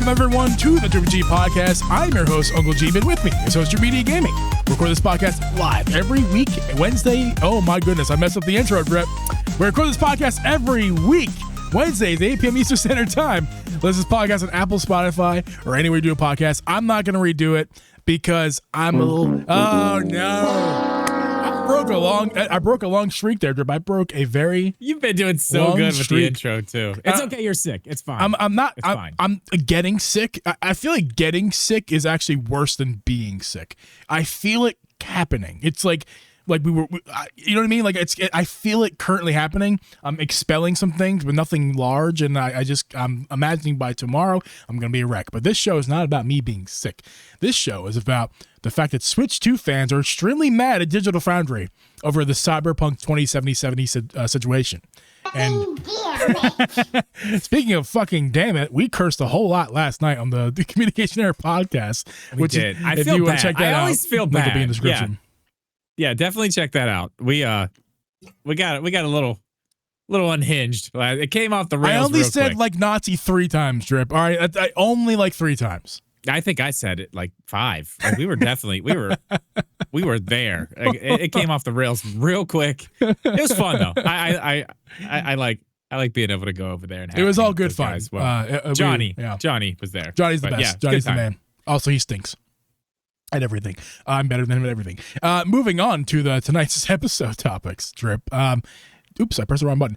Welcome, everyone, to the Triple G Podcast. I'm your host, Uncle G. Been with me is Host of Media Gaming. We record this podcast live every week, Wednesday. Oh, my goodness, I messed up the intro, Drip. We record this podcast every week, Wednesdays, 8 p.m. Eastern Standard Time. Listen to this podcast on Apple, Spotify, or anywhere you do a podcast. I'm not going to redo it because I'm a little... Oh, no. I broke a long streak there, Drip. I broke a very You've been doing so good with streak. the intro too. It's okay. You're sick. It's fine. I'm not. It's fine. I'm getting sick. I feel like getting sick is actually worse than being sick. I feel it happening. It's like you know what I mean? Like I feel it currently happening. I'm expelling some things, but nothing large. And I'm imagining by tomorrow I'm gonna be a wreck. But this show is not about me being sick. This show is about the fact that Switch 2 fans are extremely mad at Digital Foundry over the Cyberpunk 2070 situation. And speaking of fucking damn it, we cursed a whole lot last night on the Communication Error podcast. We did. I feel bad. Check that I out, always feel bad. Link will be in the description. Yeah, definitely check that out. We got a little unhinged. It came off the rails. I only real said quick. like Nazi 3 times, Drip. All right, I only like 3 times. I think I said it like 5. Like we were there. It came off the rails real quick. It was fun though. I like being able to go over there and have it was all good fun. Well, Johnny was there. Johnny's the But best. yeah, Johnny's good the time. man. Also, he stinks at everything. I'm better than him at everything. Moving on to tonight's episode topics, Drip. Oops, I pressed the wrong button.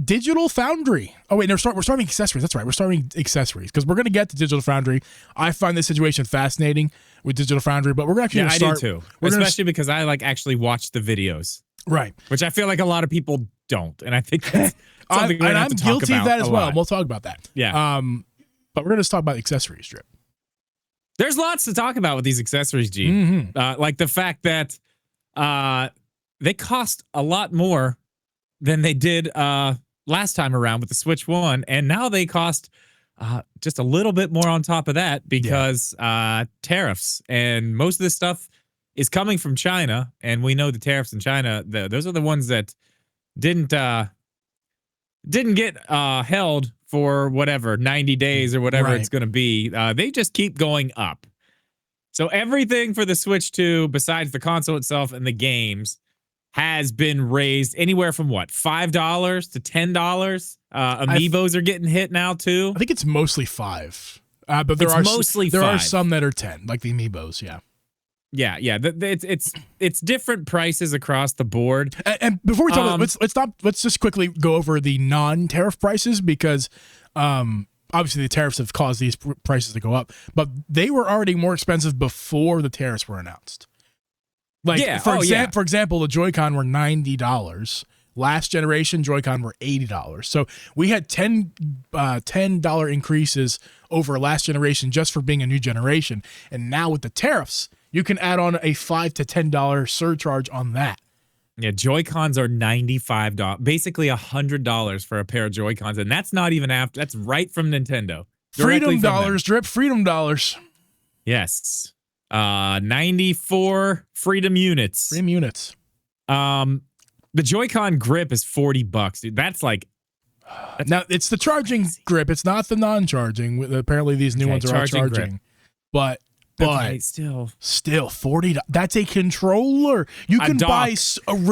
Digital Foundry. Oh, wait, no, we're starting accessories. That's right. We're starting accessories because we're going to get to Digital Foundry. I find this situation fascinating with Digital Foundry, but we're actually going to start. I do too. Especially because I actually watch the videes. Right. Which I feel like a lot of people don't. And I think that's something we're going to have to talk guilty of that as well. lot. We'll talk about that. Yeah. But we're going to talk about accessories, Drip. There's lots to talk about with these accessories, G. Mm-hmm. Like the fact that they cost a lot more than they did last time around with the Switch 1. And now they cost just a little bit more on top of that because tariffs. And most of this stuff is coming from China. And we know the tariffs in China, those are the ones that didn't get held for whatever, 90 days or whatever it's going to be. They just keep going up. So everything for the Switch 2, besides the console itself and the games, has been raised anywhere from what, $5 to $10. Amiibos are getting hit now too. I think it's mostly 5. But there are some that are 10, like the Amiibos, yeah. Yeah. It's different prices across the board. And before we talk about, let's just quickly go over the non-tariff prices because obviously the tariffs have caused these prices to go up, but they were already more expensive before the tariffs were announced. For example, the Joy-Con were $90. Last generation Joy-Con were $80. So we had $10 increases over last generation just for being a new generation. And now with the tariffs, you can add on a $5 to $10 surcharge on that. Yeah, Joy-Cons are $95, basically $100 for a pair of Joy-Cons, and that's not even after. That's right from Nintendo. Freedom dollars, Drip. Freedom dollars. Yes. 94 Freedom units. Freedom units. The Joy-Con grip is $40, dude. That's like. Now it's the charging grip. It's not the non-charging. Apparently, these new ones are all charging. Grip. But still $40. That's a controller. You can buy a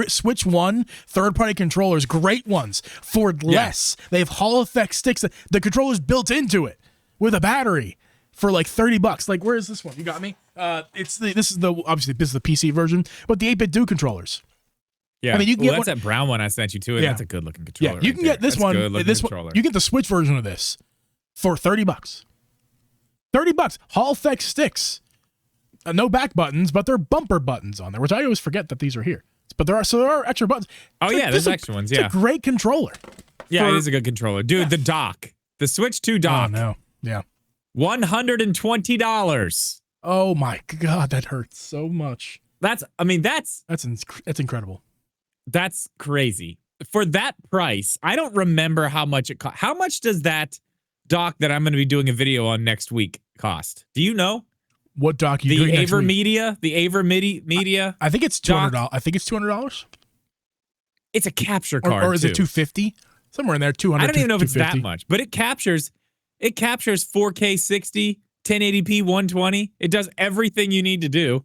Switch 1 third-party controllers, great ones, for less. They have Hall effect sticks. The controller's built into it with a battery for like $30. Like, where is this one? You got me. Obviously this is the PC version, but the 8-bit do controllers. Yeah, I mean you can get that brown one I sent you too. And that's a good looking controller. Yeah, you can get this one. This one, you get the Switch version of this for $30. $30. Hall effect sticks. No back buttons, but they're bumper buttons on there, which I always forget that these are here. But there are extra buttons. Oh yeah, there's extra ones. Yeah, it's a great controller. Yeah, it is a good controller, dude. The dock, the Switch 2 dock. Oh no, yeah, $120. Oh my god, that hurts so much. That's incredible. That's crazy for that price. I don't remember how much it cost. How much does that dock that I'm going to be doing a video on next week cost? Do you know? What dock you doing next week? The Aver Media. I think it's $200. I think it's $200. It's a capture card, or is it $250? Somewhere in there, $200. I don't even know if it's that much, but it captures It captures 4K 60, 1080p 120. It does everything you need to do.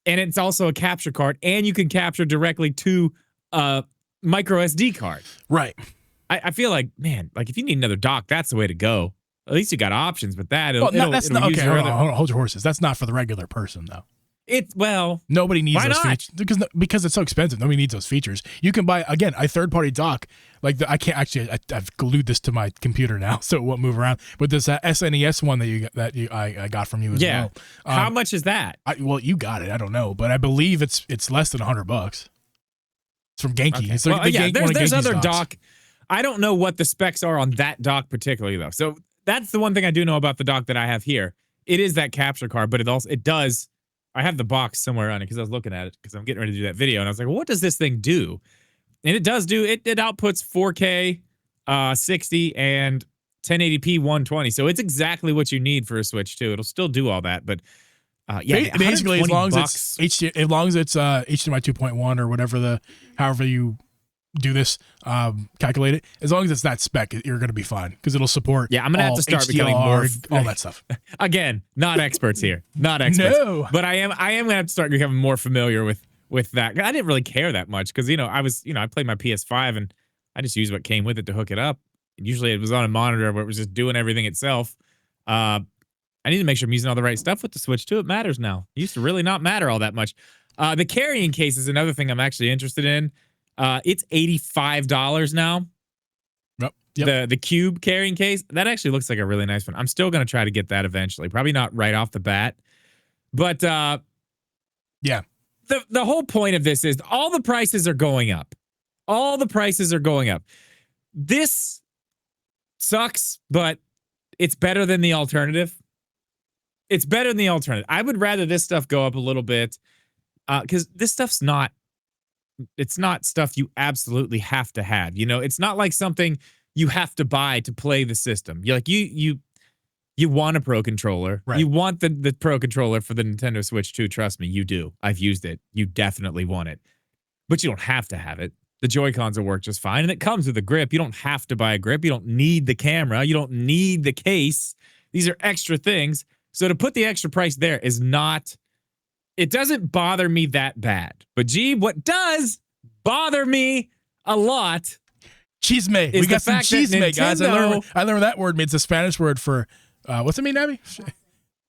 And it's also a capture card, and you can capture directly to a micro SD card. Right. I feel like, man, like if you need another dock, that's the way to go. At least you got options, but that Hold your horses. That's not for the regular person, though. why Nobody needs those not? features because it's so expensive. Nobody needs those features. You can buy, again, a third-party dock. Like I can't actually. I've glued this to my computer now, so it won't move around. But this SNES one I got from you as well. How much is that? Well, you got it. I don't know, but I believe it's less than $100. It's from Genki. Okay. It's like There's other docks. dock. I don't know what the specs are on that dock particularly though. So that's the one thing I do know about the dock that I have here. It is that capture card, but it does. I have the box somewhere on it because I was looking at it because I'm getting ready to do that video, and I was like, well, what does this thing do? And it does do it outputs 4K 60 and 1080p 120. So it's exactly what you need for a Switch 2. It'll still do all that, but basically as long bucks. as it's HDMI 2.1 or whatever however you do this, calculate it. As long as it's that spec, you're going to be fine because it'll support. Yeah, I'm going to have to start becoming more all that stuff. Again, not experts here, not experts. No, but I am going to have to start becoming more familiar with that. I didn't really care that much because I played my PS5 and I just used what came with it to hook it up. Usually it was on a monitor where it was just doing everything itself. I need to make sure I'm using all the right stuff with the Switch too. It matters now. It used to really not matter all that much. The carrying case is another thing I'm actually interested in. It's $85 now. Yep. The cube carrying case, that actually looks like a really nice one. I'm still going to try to get that eventually. Probably not right off the bat. But yeah. The whole point of this is all the prices are going up. All the prices are going up. This sucks, but it's better than the alternative. It's better than the alternative. I would rather this stuff go up a little bit because this stuff's not. It's not stuff you absolutely have to have. It's not like something you have to buy to play the system. You want a Pro Controller. Right. You want the Pro Controller for the Nintendo Switch 2. Trust me, you do. I've used it. You definitely want it. But you don't have to have it. The Joy-Cons will work just fine, and it comes with a grip. You don't have to buy a grip. You don't need the camera. You don't need the case. These are extra things. So to put the extra price there is not... It doesn't bother me that bad. But gee, what does bother me a lot... Chisme. We got some chisme, guys. I learned that word. It's a Spanish word for... what's it mean, Abby?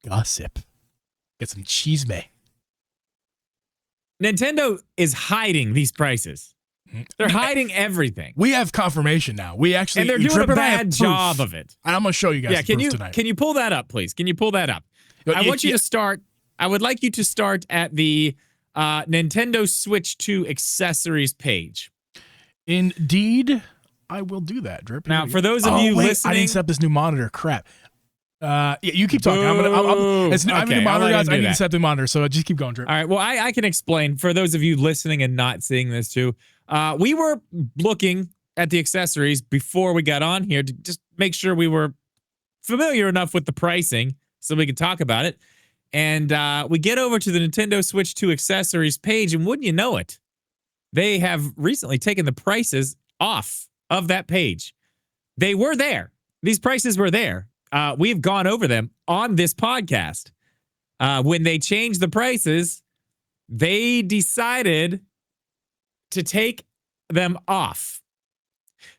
Gossip. Get some chisme. Nintendo is hiding these prices. They're hiding everything. We have confirmation now. We actually... And they're doing a bad job of it. And I'm going to show you guys the proof tonight. Can you pull that up, please? Can you pull that up? I want you to start... I would like you to start at the Nintendo Switch 2 accessories page. Indeed, I will do that, Drip. Now, for those of you listening... I didn't set up this new monitor. Crap. You keep talking. I have a new monitor, guys. I need to set the monitor, so just keep going, Drip. All right, well, I can explain. For those of you listening and not seeing this too, we were looking at the accessories before we got on here to just make sure we were familiar enough with the pricing so we could talk about it. And we get over to the Nintendo Switch 2 accessories page, and wouldn't you know it, they have recently taken the prices off of that page. They were there. These prices were there. We've gone over them on this podcast. When they changed the prices, they decided to take them off.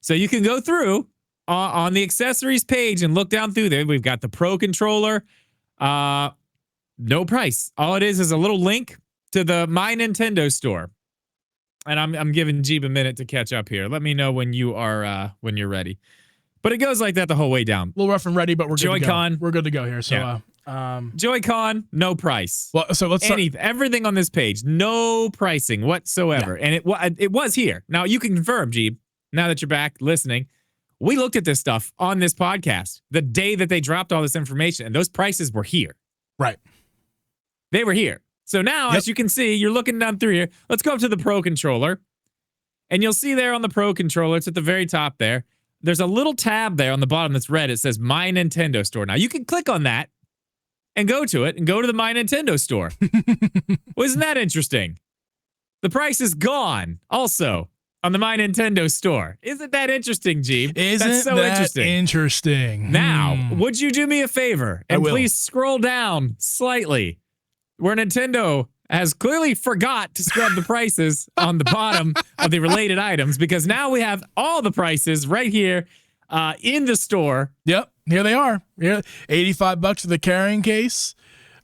So you can go through on the accessories page and look down through there. We've got the Pro Controller. No price. All it is a little link to the My Nintendo store. And I'm giving Jeeb a minute to catch up here. Let me know when you are when you're ready. But it goes like that the whole way down. A little rough and ready, but we're good Joy-Con. to go. We're good to go here. So, yeah. Joy-Con, no price. Well, so let's start. Everything on this page, no pricing whatsoever. Yeah. And it was here. Now you can confirm, Jeeb, now that you're back listening. We looked at this stuff on this podcast the day that they dropped all this information, and those prices were here. Right. They were here. So now, as you can see, you're looking down through here. Let's go up to the Pro Controller. And you'll see there on the Pro Controller, it's at the very top there. There's a little tab there on the bottom that's red. It says My Nintendo Store. Now, you can click on that and go to it and go to the My Nintendo Store. Well, isn't that interesting? The price is gone also. on the My Nintendo store. Isn't that interesting, Jeeb? Isn't That's so that interesting? Now, would you do me a favor and will. please scroll down slightly where Nintendo has clearly forgot to scrub the prices on the bottom of the related items, because now we have all the prices right here in the store. Yep, here they are. Here, $85 for the carrying case.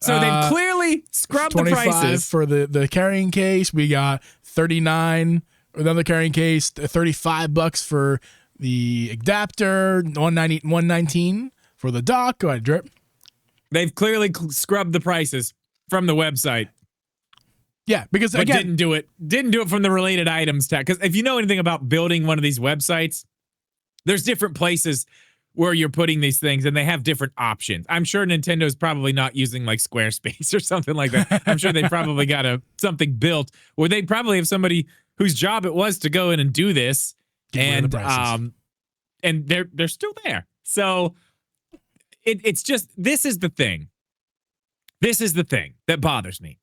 So they've clearly scrubbed the prices. For the carrying case. We got $39 another carrying case, $35 for the adapter, $119 for the dock. Go ahead, Drip. They've clearly scrubbed the prices from the website. Yeah, because but again, didn't do it from the related items tag. Because if you know anything about building one of these websites, there's different places where you're putting these things, and they have different options. I'm sure Nintendo's probably not using like Squarespace or something like that. I'm sure they probably got something built, or they probably have somebody whose job it was to go in and do this, and they're still there. So it's just, this is the thing. This is the thing that bothers me.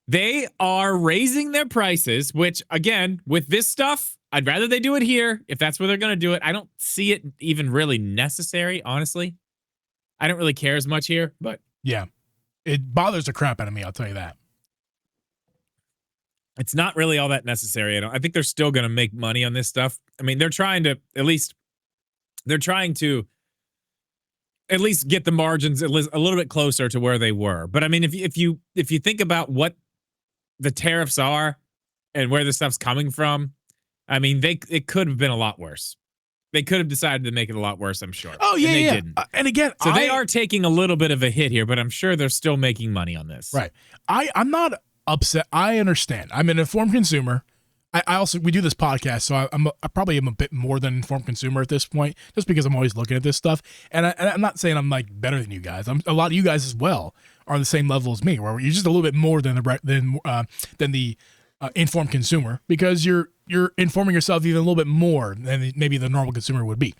They are raising their prices, which, again, with this stuff, I'd rather they do it here if that's where they're going to do it. I don't see it even really necessary, honestly. I don't really care as much here, but... Yeah, it bothers the crap out of me, I'll tell you that. It's not really all that necessary. I think they're still going to make money on this stuff. I mean, they're trying to at least get the margins a little bit closer to where they were. But I mean, if you think about what the tariffs are and where this stuff's coming from, I mean, it could have been a lot worse. They could have decided to make it a lot worse, I'm sure. Oh, yeah, and they yeah. didn't. And again, so they are taking a little bit of a hit here, but I'm sure they're still making money on this. Right. I'm not upset. I understand. I'm an informed consumer. We do this podcast, so I probably am a bit more than an informed consumer at this point, just because I'm always looking at this stuff. And I'm not saying I'm like better than you guys. A lot of you guys as well are on the same level as me, where you're just a little bit more than the informed consumer, because you're informing yourself even a little bit more than maybe the normal consumer would be.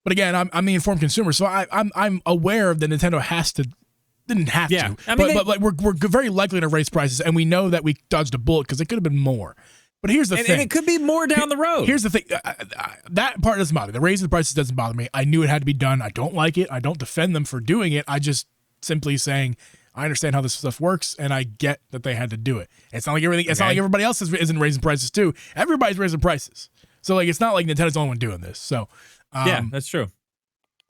But again, I'm the informed consumer, so I'm aware that Nintendo didn't have to. I mean, but like we're very likely to raise prices, and we know that we dodged a bullet because it could have been more. But here's the thing. And it could be more down the road. Here's the thing. That part doesn't bother me. The raising the prices doesn't bother me. I knew it had to be done. I don't like it. I don't defend them for doing it. I just simply saying, I understand how this stuff works, and I get that they had to do it. It's not like everything. It's not like everybody else isn't raising prices too. Everybody's raising prices. So like, it's not like Nintendo's the only one doing this. So yeah, that's true.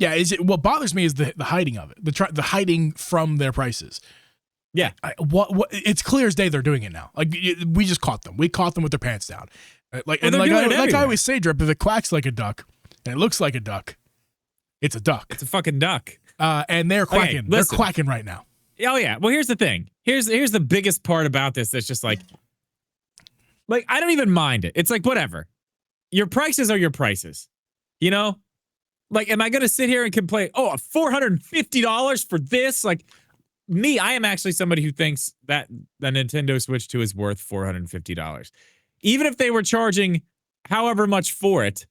Yeah, what bothers me is the hiding of it, the hiding from their prices. Yeah, it's clear as day they're doing it now. Like we just caught them. We caught them with their pants down. Like I always say, Drip, if it quacks like a duck and it looks like a duck, it's a duck. It's a fucking duck. And they're quacking. They're quacking right now. Oh yeah. Well, here's the thing. Here's the biggest part about this. That's just like I don't even mind it. It's like, whatever. Your prices are your prices. You know. Like, am I going to sit here and complain, $450 for this? Like, me, I am actually somebody who thinks that the Nintendo Switch 2 is worth $450. Even if they were charging however much for it,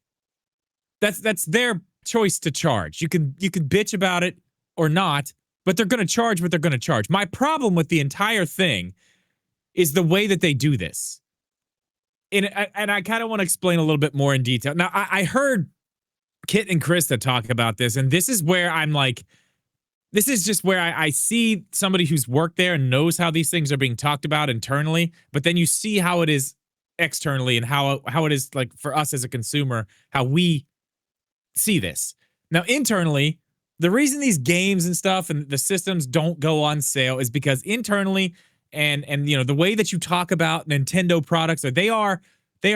that's their choice to charge. You can bitch about it or not, but they're going to charge what they're going to charge. My problem with the entire thing is the way that they do this. And I kind of want to explain a little bit more in detail. Now, I heard Kit and Krista talk about this, and this is where I'm like, this is just where I see somebody who's worked there and knows how these things are being talked about internally, but then you see how it is externally and how it is like for us as a consumer, how we see this. Now, internally, the reason these games and stuff and the systems don't go on sale is because internally and you know, the way that you talk about Nintendo products, they are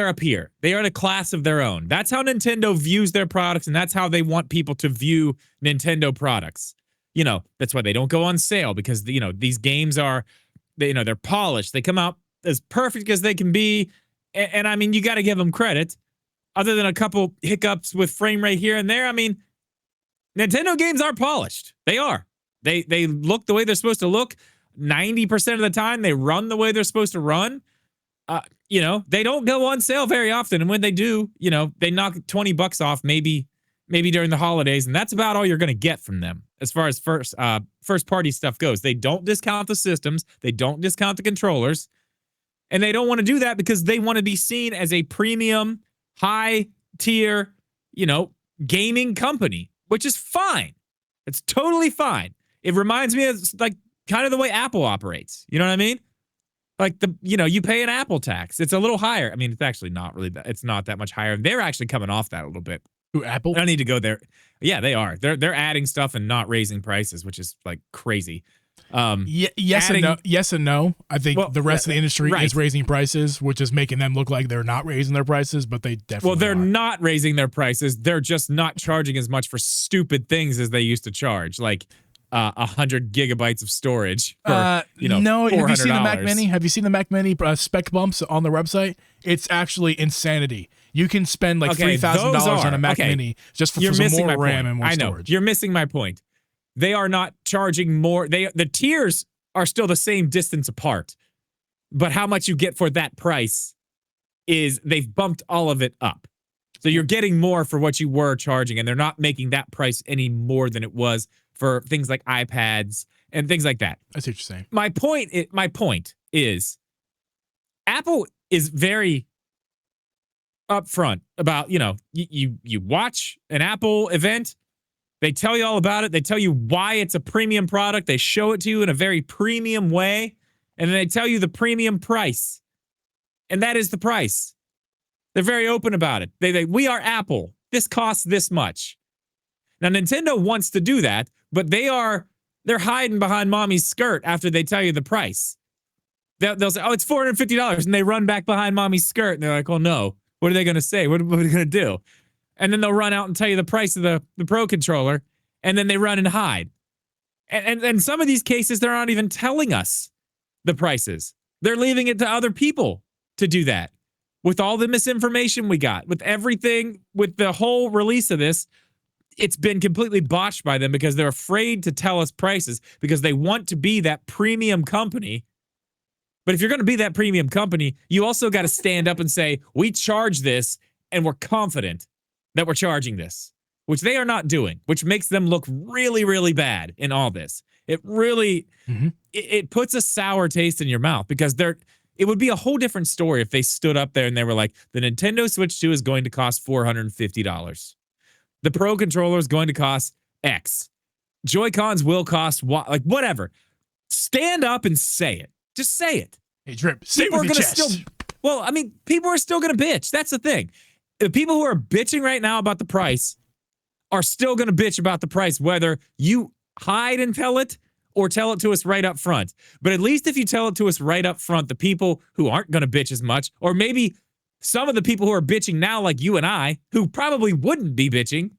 up here. They are in a class of their own. That's how Nintendo views their products, and that's how they want people to view Nintendo products. You know, that's why they don't go on sale, because, you know, these games are, they're polished. They come out as perfect as they can be. And I mean, you got to give them credit. Other than a couple hiccups with frame rate here and there, I mean, Nintendo games are polished. They are. They look the way they're supposed to look. 90% of the time, they run the way they're supposed to run. You know, they don't go on sale very often. And when they do, you know, they knock $20 off maybe during the holidays. And that's about all you're going to get from them as far as first party stuff goes. They don't discount the systems. They don't discount the controllers. And they don't want to do that because they want to be seen as a premium, high tier, gaming company, which is fine. It's totally fine. It reminds me of like kind of the way Apple operates. You know what I mean? Like you pay an Apple tax. It's a little higher. I mean, it's actually not really that. It's not that much higher. They're actually coming off that a little bit. Who, Apple? I don't need to go there. Yeah, they are. They're adding stuff and not raising prices, which is like crazy. Yes and no. I think the rest of the industry is raising prices, which is making them look like they're not raising their prices, but they definitely they're are. Not raising their prices. They're just not charging as much for stupid things as they used to charge, like 100 gigabytes of storage for, no, have you seen the Mac $400. Mini? Have you seen the Mac Mini spec bumps on their website? It's actually insanity. You can spend like $3,000 on a Mac Mini just for some more RAM and more storage. You're missing my point. They are not charging more. The tiers are still the same distance apart, but how much you get for that price is they've bumped all of it up. So you're getting more for what you were charging, and they're not making that price any more than it was for things like iPads and things like that. I see what you're saying. My point is Apple is very upfront about, you watch an Apple event, they tell you all about it, they tell you why it's a premium product, they show it to you in a very premium way, and then they tell you the premium price. And that is the price. They're very open about it. We are Apple. This costs this much. Now, Nintendo wants to do that, but they're hiding behind mommy's skirt after they tell you the price. They'll say, oh, it's $450, and they run back behind mommy's skirt, and they're like, oh, no. What are they going to say? What are they going to do? And then they'll run out and tell you the price of the Pro Controller, and then they run and hide. And some of these cases, they're not even telling us the prices. They're leaving it to other people to do that. With all the misinformation we got, with everything, with the whole release of this, it's been completely botched by them because they're afraid to tell us prices because they want to be that premium company. But if you're going to be that premium company, you also got to stand up and say, we charge this and we're confident that we're charging this, which they are not doing, which makes them look really, really bad in all this. It really, it puts a sour taste in your mouth because it would be a whole different story if they stood up there and they were like, the Nintendo Switch 2 is going to cost $450. The Pro Controller is going to cost X. Joy-Cons will cost Y, like whatever. Stand up and say it. Just say it. Hey, Drip, say it with your chest. People are still going to bitch. That's the thing. The people who are bitching right now about the price are still going to bitch about the price, whether you hide and tell it or tell it to us right up front. But at least if you tell it to us right up front, the people who aren't going to bitch as much, or maybe some of the people who are bitching now, like you and I, who probably wouldn't be bitching,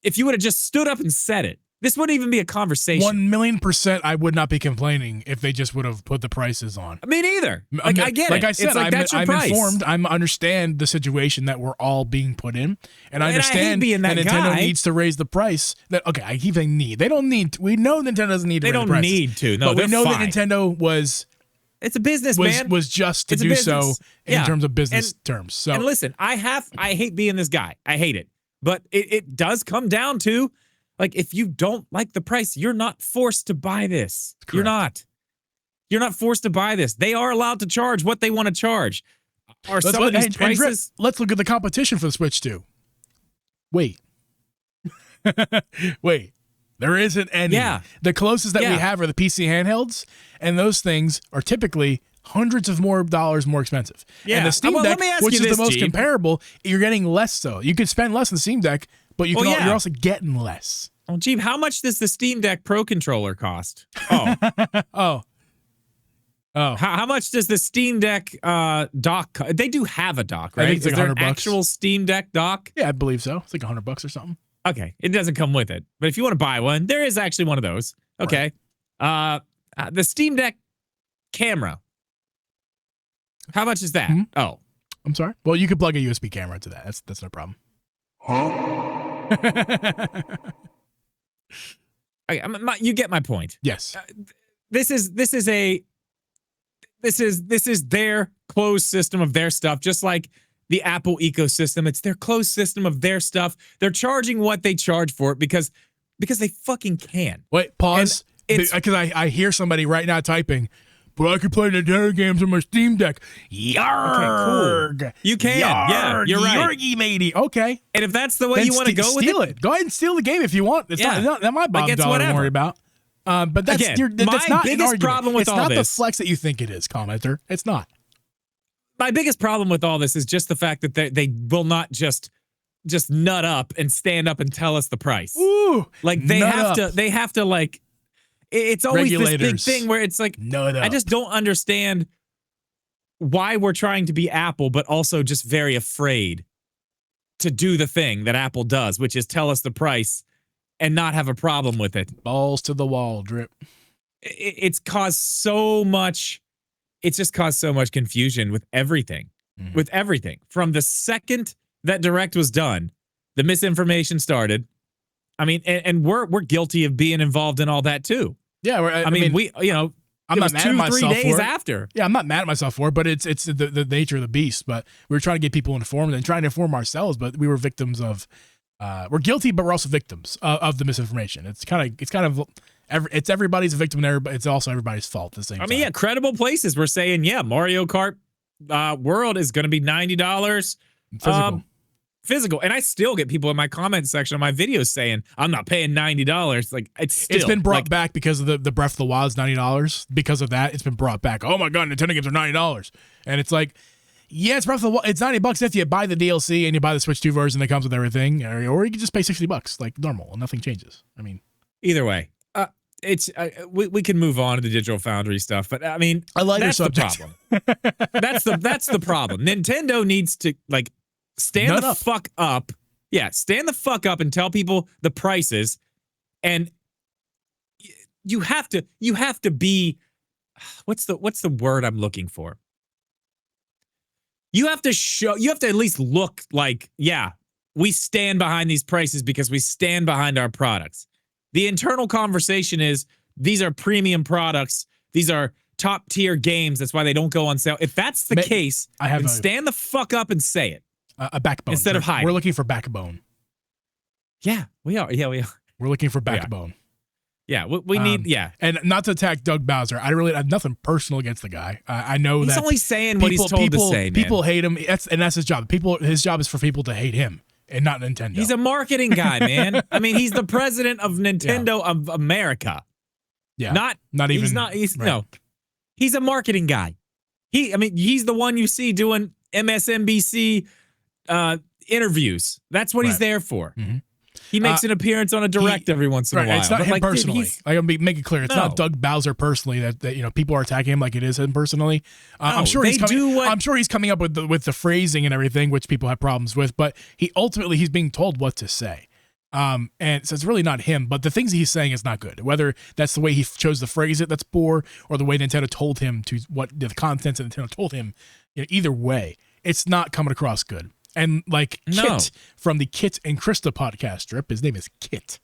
if you would have just stood up and said it, this wouldn't even be a conversation. 1,000,000% I would not be complaining if they just would have put the prices on. Me neither. I get it. Like I said, it's I'm informed. I understand the situation that we're all being put in. And I understand that Nintendo needs to raise the price. I keep saying need. They don't need to. We know Nintendo doesn't need to raise the price. They don't need to. No, but we know that Nintendo was... It's a business, man. Was just to do so in terms of business terms. So, and listen, I hate being this guy. I hate it. But it does come down to, like, if you don't like the price, you're not forced to buy this. Correct. You're not. You're not forced to buy this. They are allowed to charge what they want to charge. Are some of these prices... Let's look at the competition for the Switch 2. Wait. Wait. There isn't any. Yeah. The closest that we have are the PC handhelds, and those things are typically hundreds of dollars more expensive. Yeah. And the Steam Deck, which is the most comparable, you're getting less so. You could spend less on the Steam Deck, but you're also getting less. Oh, gee, how much does the Steam Deck Pro Controller cost? Oh. How much does the Steam Deck dock cost? They do have a dock, right? I think it's like is there $100. An actual Steam Deck dock? Yeah, I believe so. It's like $100 or something. Okay, it doesn't come with it. But if you want to buy one, there is actually one of those. Okay. Right. The Steam Deck camera. How much is that? Mm-hmm. Oh. I'm sorry? Well, you could plug a USB camera into that. That's no problem. Huh? You get my point. Yes. This is their closed system of their stuff, just like the Apple ecosystem. It's their closed system of their stuff. They're charging what they charge for it because they fucking can. Wait, pause. Because I hear somebody right now typing, but I can play Nintendo games on my Steam Deck. Yarg. Okay, cool. You can. Yeah, you're right. Yargy matey. Okay. And if that's the way you want to go with steal it. Go ahead and steal the game if you want. It's not my bottom dollar to worry about. But that's, again, that's my not biggest problem with all this. It's not the flex that you think it is, commenter. It's not. My biggest problem with all this is just the fact that they will not just nut up and stand up and tell us the price. Ooh, like they have to like, it's always this big thing where it's like, I just don't understand why we're trying to be Apple, but also just very afraid to do the thing that Apple does, which is tell us the price and not have a problem with it. Balls to the wall, drip. It's caused so much. It's just caused so much confusion with everything. With everything. From the second that Direct was done, the misinformation started. I mean, and we're guilty of being involved in all that too. Yeah, I mean, we, I'm not mad at myself 2-3 days for it. after. Yeah, I'm not mad at myself for it, but it's the nature of the beast. But we were trying to get people informed and trying to inform ourselves, but we were victims of. We're guilty, but we're also victims of the misinformation. It's everybody's a victim there, but it's also everybody's fault at the same time. I mean, yeah, credible places were saying, yeah, Mario Kart World is going to be $90 physical. And I still get people in my comment section of my videos saying, I'm not paying $90. Like, it's been brought back because of the Breath of the Wild is $90. Because of that, it's been brought back. Oh my God, Nintendo games are $90. And it's like, yeah, it's Breath of the Wild. It's $90 if you buy the DLC and you buy the Switch 2 version that comes with everything, or you can just pay $60 like normal and nothing changes. I mean, either way, we can move on to the Digital Foundry stuff, but I mean, that's the problem. that's the problem. Nintendo needs to like stand the fuck up. Yeah, stand the fuck up and tell people the prices, and you have to be what's the word I'm looking for? You have to at least look like, yeah, we stand behind these prices because we stand behind our products. The internal conversation is these are premium products. These are top tier games. That's why they don't go on sale. If that's the case, then stand the fuck up and say it. A backbone. Instead of hiding. We're looking for backbone. Yeah, we are. Yeah, we are. We're looking for backbone. Yeah, we need, And not to attack Doug Bowser. I really have nothing personal against the guy. I know he's that only saying what he's told to say, man. People hate him. That's his job. His job is for people to hate him and not Nintendo. He's a marketing guy, man. I mean, he's the president of Nintendo of America. Yeah. Not even. No. He's a marketing guy. He's the one you see doing MSNBC interviews. That's what he's there for. Mm-hmm. He makes an appearance on a Direct every once in a while. It's not him personally. Dude, I'm gonna make it clear. It's not Doug Bowser personally that people are attacking him like it is him personally. I'm sure he's coming up with the phrasing and everything, which people have problems with. But he's being told what to say. And so it's really not him, but the things he's saying is not good. Whether that's the way he chose to phrase it, that's poor, or the way Nintendo told him to, what the content that Nintendo told him. Either way, it's not coming across good. And like Kit from the Kit and Krista podcast strip, his name is Kit.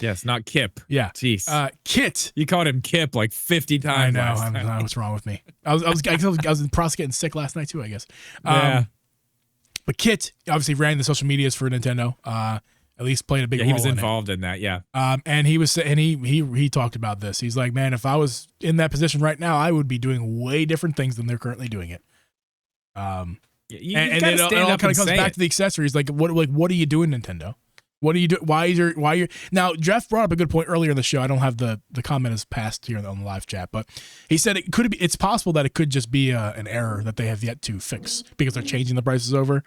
Yes, not Kip. Yeah. Jeez. Kit. You called him Kip like 50 times. I know. What's wrong with me? I was in the process of getting sick last night too, I guess. Yeah. But Kit obviously ran the social medias for Nintendo. At least played a big role. He was involved in that. Yeah. And he talked about this. He's like, man, if I was in that position right now, I would be doing way different things than they're currently doing it. And it all kind of comes back to the accessories. Like, what are you doing, Nintendo? What are you doing? Why you're now? Jeff brought up a good point earlier in the show. I don't have the comment as passed here on the live chat, but he said it's possible that it could just be an error that they have yet to fix because they're changing the prices over.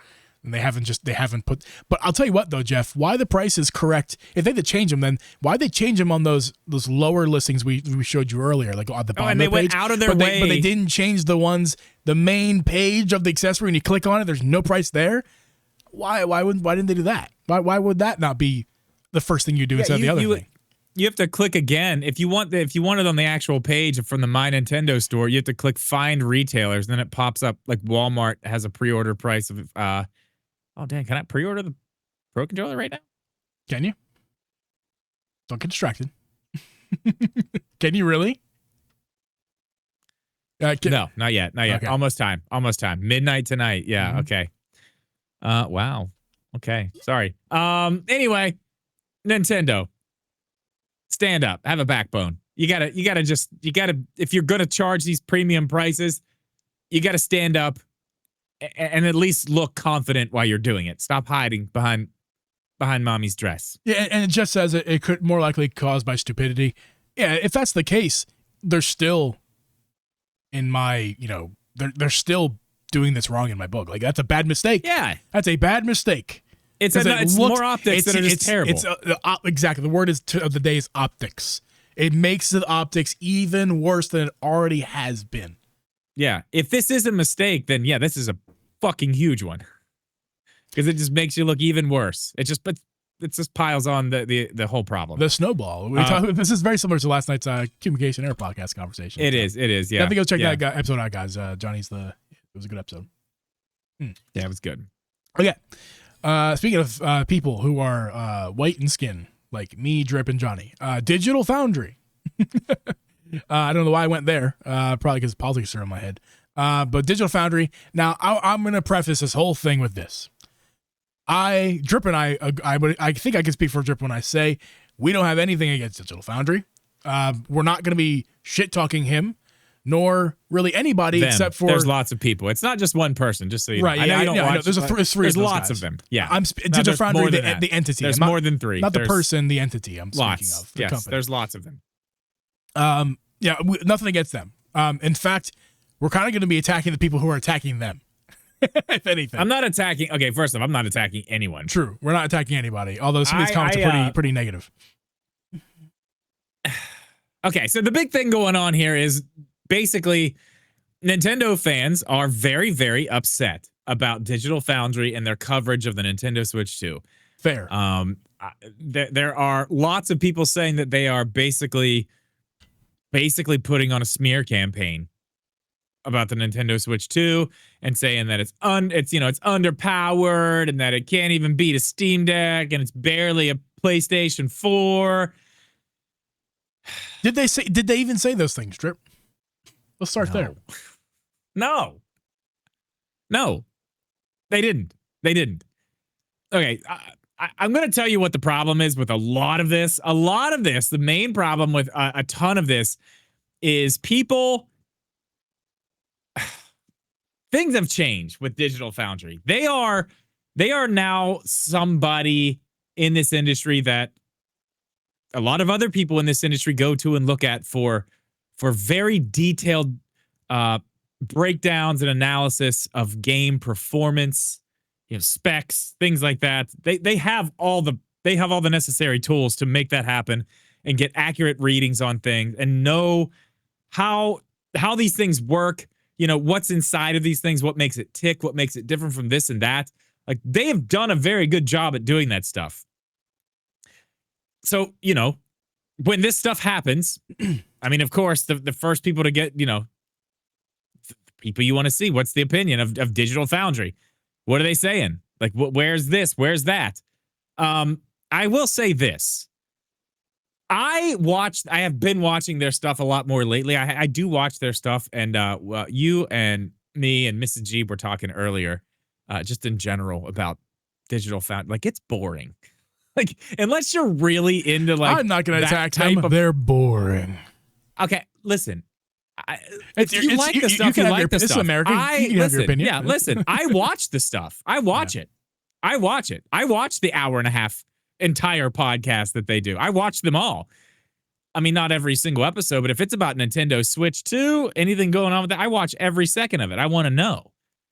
And they haven't put. But I'll tell you what though, Jeff, why the price is correct. If they had to change them, then why they change them on those lower listings we showed you earlier, like on the bottom. And they of the page. went out of their way, but they didn't change the main page of the accessory. And you click on it, there's no price there. Why didn't they do that? Why would that not be the first thing you do instead of the other thing? You have to click again if you want it on the actual page from the My Nintendo store. You have to click Find Retailers, and then it pops up like Walmart has a pre-order price of. Oh, dang. Can I pre-order the Pro Controller right now? Can you? Don't get distracted. Can you really? No, not yet. Not yet. Okay. Almost time. Midnight tonight. Yeah, okay. Wow. Okay, sorry. Anyway, Nintendo. Stand up. Have a backbone. You gotta if you're gonna charge these premium prices, you gotta stand up and at least look confident while you're doing it. Stop hiding behind mommy's dress. Yeah, and it just says it could more likely caused by stupidity. Yeah, if that's the case, they're still in my, they're still doing this wrong in my book. Like, that's a bad mistake. Yeah. That's a bad mistake. It's more optics that are just terrible. Exactly. The word of the day is optics. It makes the optics even worse than it already has been. Yeah. If this is a mistake, then yeah, this is a fucking huge one. Because it just makes you look even worse. It just piles on the whole problem. The snowball. This is very similar to last night's Communication Air podcast conversation. It is. Yeah. Definitely go check that episode out, guys. It was a good episode. Yeah, it was good. Okay. Speaking of people who are white in skin, like me, Drip, and Johnny, Digital Foundry. I don't know why I went there. Probably because politics are in my head. But Digital Foundry. Now, I'm going to preface this whole thing with this. Drip and I think I can speak for Drip when I say we don't have anything against Digital Foundry. We're not going to be shit-talking him, nor really anybody except for... There's lots of people. It's not just one person, just so you know. Right, yeah, I know. There's three There's of those lots guys. of them, yeah. Digital Foundry, the entity. There's more than three. Not the person, the entity I'm speaking of. Yes, company. there's lots of them. Yeah, nothing against them. In fact, we're kind of going to be attacking the people who are attacking them. If anything. I'm not attacking... Okay, first off, I'm not attacking anyone. True. We're not attacking anybody, although some of these comments are pretty negative. Okay, so the big thing going on here is basically Nintendo fans are very, very upset about Digital Foundry and their coverage of the Nintendo Switch 2. Fair. There are lots of people saying that they are basically putting on a smear campaign about the Nintendo Switch 2 and saying that it's underpowered and that it can't even beat a Steam Deck and it's barely a PlayStation 4. Did they even say those things, Drip? Let's start there. No, they didn't. Okay, I'm going to tell you what the problem is with a lot of this. The main problem with a ton of this is people... Things have changed with Digital Foundry. They are now somebody in this industry that a lot of other people in this industry go to and look at for very detailed breakdowns and analysis of game performance, specs, things like that. They have all the necessary tools to make that happen and get accurate readings on things and know how these things work. What's inside of these things, what makes it tick, what makes it different from this and that. Like, they have done a very good job at doing that stuff. So, when this stuff happens, I mean, of course, the first people to get, the people you want to see, what's the opinion of Digital Foundry? What are they saying? Like, where's this? Where's that? I will say this. I have been watching their stuff a lot more lately. I do watch their stuff, and you and me and Mrs. G were talking earlier, just in general about Digital Foundry. Like, it's boring. Like, unless you're really into I'm not going to attack them. They're boring. Okay, listen. If you like the stuff, you like the stuff. This is America. You can have your opinion. Yeah, listen. I watch the stuff. I watch it. I watch the hour and a half entire podcast that they do. I watch them all. I mean, not every single episode, but if it's about Nintendo Switch 2, anything going on with that, I watch every second of it. I want to know.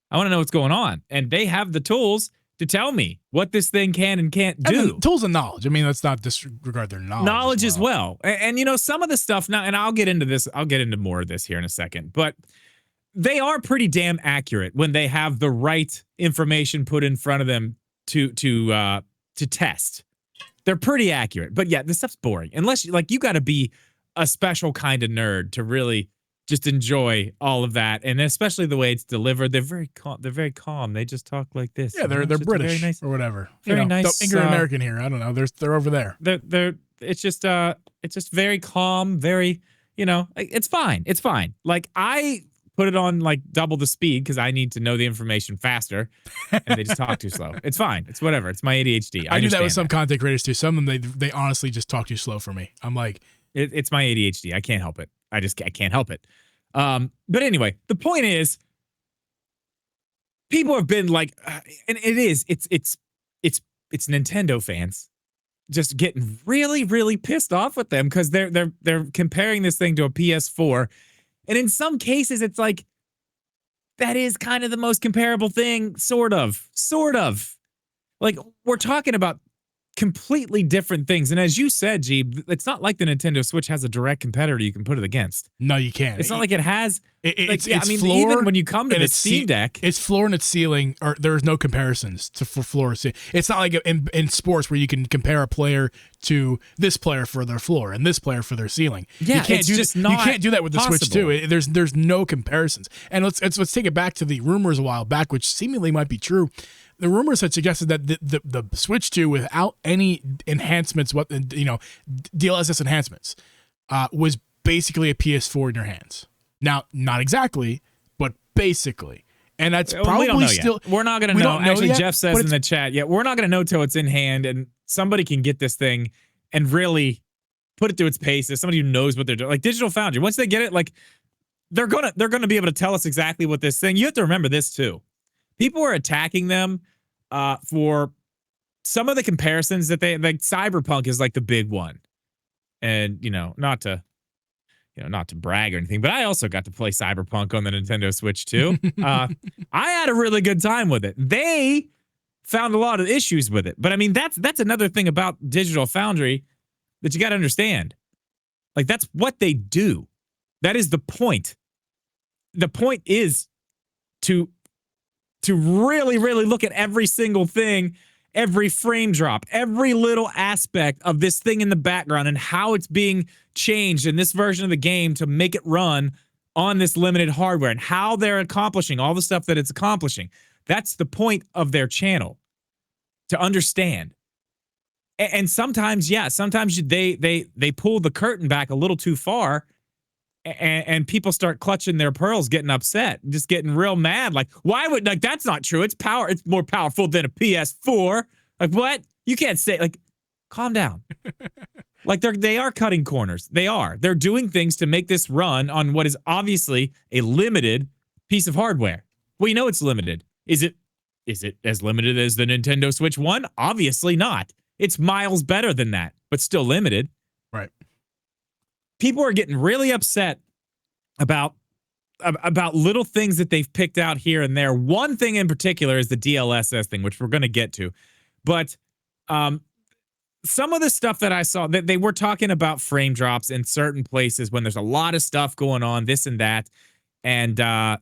What's going on. And they have the tools to tell me what this thing can and can't do. Tools and knowledge. I mean, let's not disregard their knowledge. Knowledge as well. And some of the stuff now, and I'll get into this. I'll get into more of this here in a second, but they are pretty damn accurate when they have the right information put in front of them to test. They're pretty accurate, but yeah, this stuff's boring. Unless you got to be a special kind of nerd to really just enjoy all of that, and especially the way it's delivered. They're very calm. They just talk like this. Yeah, they're British nice, or whatever. Very nice. Ignorant American here. I don't know. They're over there. It's just very calm. Very it's fine. It's fine. Like, I put it on like double the speed because I need to know the information faster, and they just talk too slow. It's fine. It's whatever. It's my ADHD. I do that with some content creators too. Some of them they honestly just talk too slow for me. I'm like, It's my ADHD. I can't help it. I can't help it. But anyway, the point is, people have been like, and it's Nintendo fans just getting really, really pissed off with them because they're comparing this thing to a PS4, and in some cases, it's like that is kind of the most comparable thing, sort of. Like, we're talking about completely different things. And as you said, G, it's not like the Nintendo Switch has a direct competitor you can put it against. No, you can't. It's not like it has. It's floor, even when you come to the Steam Deck, its floor and its ceiling are there's no comparisons for floor. It's not like in sports where you can compare a player to this player for their floor and this player for their ceiling. Yeah, you can't not you can't do that with the possible. Switch too. There's no comparisons. And let's take it back to the rumors a while back, which seemingly might be true. The rumors had suggested that the Switch 2 without any enhancements, DLSS enhancements, was basically a PS4 in your hands. Now, not exactly, but basically. And that's probably still... We're not going to know. Actually, yet, Jeff says in the chat, we're not going to know till it's in hand and somebody can get this thing and really put it through its paces. Somebody who knows what they're doing. Like Digital Foundry, once they get it, like they're gonna be able to tell us exactly what this thing... You have to remember this, too. People are attacking them for some of the comparisons that they like. Cyberpunk is like the big one, and not to brag or anything, but I also got to play Cyberpunk on the Nintendo Switch too. I had a really good time with it. They found a lot of issues with it, but I mean that's another thing about Digital Foundry that you got to understand. Like, that's what they do. That is the point. The point is to really, really look at every single thing, every frame drop, every little aspect of this thing in the background and how it's being changed in this version of the game to make it run on this limited hardware and how they're accomplishing all the stuff that it's accomplishing. That's the point of their channel, to understand. And sometimes, they pull the curtain back a little too far, and people start clutching their pearls, getting upset, just getting real mad. Like, why would, like, that's not true. It's more powerful than a PS4. Like, what? You can't say, like, calm down. Like, they are cutting corners. They're doing things to make this run on what is obviously a limited piece of hardware. Well, it's limited. Is it as limited as the Nintendo Switch 1? Obviously not. It's miles better than that, but still limited. Right. People are getting really upset about little things that they've picked out here and there. One thing in particular is the DLSS thing, which we're going to get to. But some of the stuff that I saw, that they were talking about frame drops in certain places when there's a lot of stuff going on, this and that. And I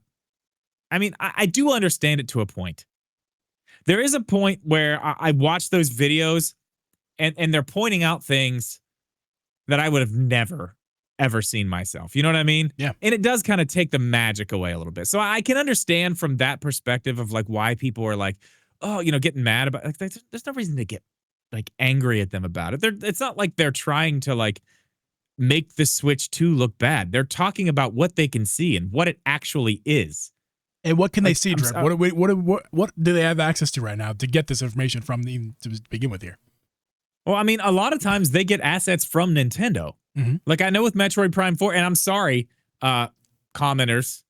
mean, I do understand it to a point. There is a point where I watch those videos and they're pointing out things that I would have never, ever seen myself. You know what I mean? Yeah. And it does kind of take the magic away a little bit. So I can understand from that perspective of like why people are like, oh, getting mad about, like, there's no reason to get like angry at them about it. It's not like they're trying to like make the Switch 2 look bad. They're talking about what they can see and what it actually is. And what can they see, Trev? What do they have access to right now to get this information from to begin with here? Well, I mean, a lot of times they get assets from Nintendo. Mm-hmm. Like, I know with Metroid Prime 4, and I'm sorry, commenters,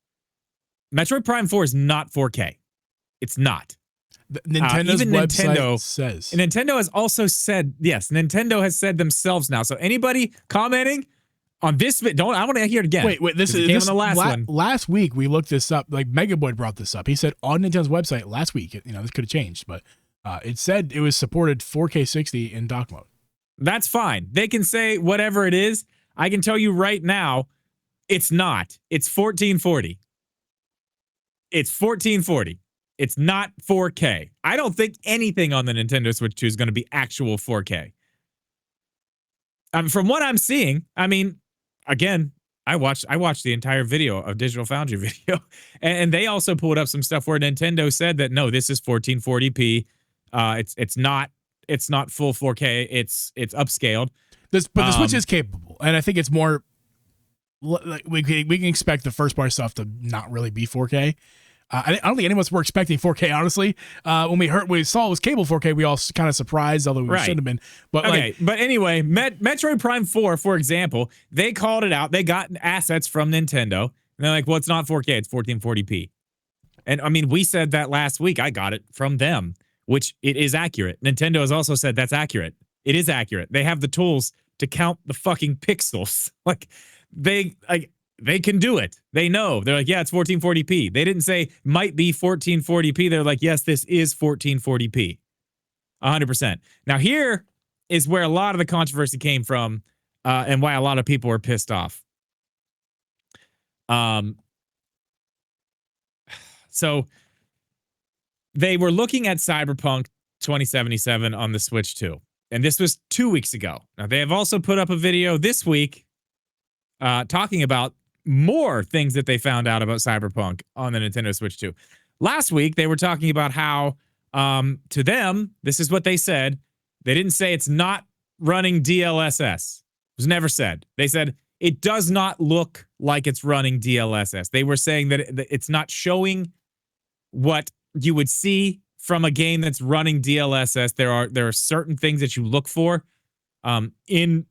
Metroid Prime 4 is not 4K. It's not. Nintendo's website says. And Nintendo has also said, yes, Nintendo has said themselves now. So anybody commenting on this, I want to hear it again. Wait, this came on the last one. Last week we looked this up. Like, Megaboy brought this up. He said on Nintendo's website last week, this could have changed, but it said it was supported 4K 60 in dock mode. That's fine. They can say whatever it is. I can tell you right now, it's not. It's 1440. It's 1440. It's not 4K. I don't think anything on the Nintendo Switch 2 is going to be actual 4K. From what I'm seeing, I mean, again, I watched the entire video of Digital Foundry video, and they also pulled up some stuff where Nintendo said that no, this is 1440p. It's not full 4K. It's upscaled. But the Switch is capable, and I think it's more like we can expect the first party stuff to not really be 4K. I don't think any of us were expecting 4K, honestly. When we saw it was cable 4K, we all kind of surprised, although we shouldn't have been. But okay, but anyway, Metroid Prime 4, for example, they called it out. They got assets from Nintendo, and they're like, well, it's not 4K, it's 1440p. And I mean, we said that last week. I got it from them, which it is accurate. Nintendo has also said that's accurate. It is accurate. They have the tools to count the fucking pixels. They can do it. They know. They're like, yeah, it's 1440p. They didn't say might be 1440p. They're like, yes, this is 1440p. 100%. Now, here is where a lot of the controversy came from, and why a lot of people were pissed off. So they were looking at Cyberpunk 2077 on the Switch 2. And this was 2 weeks ago. Now, they have also put up a video this week talking about more things that they found out about Cyberpunk on the Nintendo Switch 2. Last week, they were talking about how, to them, this is what they said. They didn't say it's not running DLSS. It was never said. They said it does not look like it's running DLSS. They were saying that it's not showing what you would see from a game that's running DLSS. There are certain things that you look for in,